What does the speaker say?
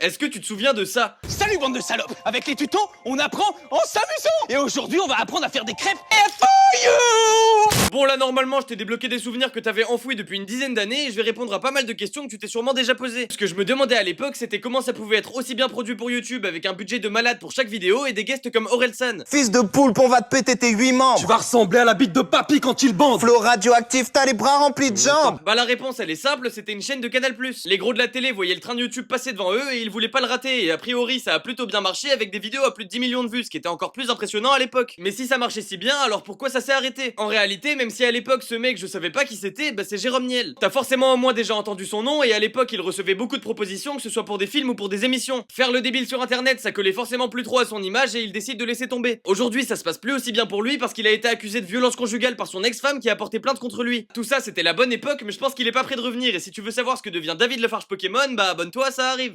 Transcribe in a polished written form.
est-ce que tu te souviens de ça? Salut bande de salopes. Avec les tutos, on apprend en s'amusant. Et aujourd'hui, on va apprendre à faire des crêpes for you. Bon là normalement je t'ai débloqué des souvenirs que t'avais enfouis depuis une dizaine d'années et je vais répondre à pas mal de questions que tu t'es sûrement déjà posées. Ce que je me demandais à l'époque c'était comment ça pouvait être aussi bien produit pour YouTube avec un budget de malade pour chaque vidéo et des guests comme Orelsan. Fils de poulpe, on va te péter tes 8 membres. Tu vas ressembler à la bite de papy quand il bande. Flo radioactif, t'as les bras remplis de jambes. Bah la réponse elle est simple, c'était une chaîne de Canal+. Les gros de la télé voyaient le train de YouTube passer devant eux et ils voulaient pas le rater et a priori ça a plutôt bien marché avec des vidéos à plus de 10 millions de vues, ce qui était encore plus impressionnant à l'époque. Mais si ça marchait si bien, alors pourquoi ça s'est arrêté? En réalité, même si à l'époque ce mec je savais pas qui c'était, bah c'est Jérôme Niel. T'as forcément au moins déjà entendu son nom et à l'époque il recevait beaucoup de propositions que ce soit pour des films ou pour des émissions. Faire le débile sur internet ça collait forcément plus trop à son image et il décide de laisser tomber. Aujourd'hui ça se passe plus aussi bien pour lui parce qu'il a été accusé de violence conjugale par son ex-femme qui a porté plainte contre lui. Tout ça c'était la bonne époque mais je pense qu'il est pas prêt de revenir et si tu veux savoir ce que devient David Lafarge Pokémon, bah abonne-toi, ça arrive.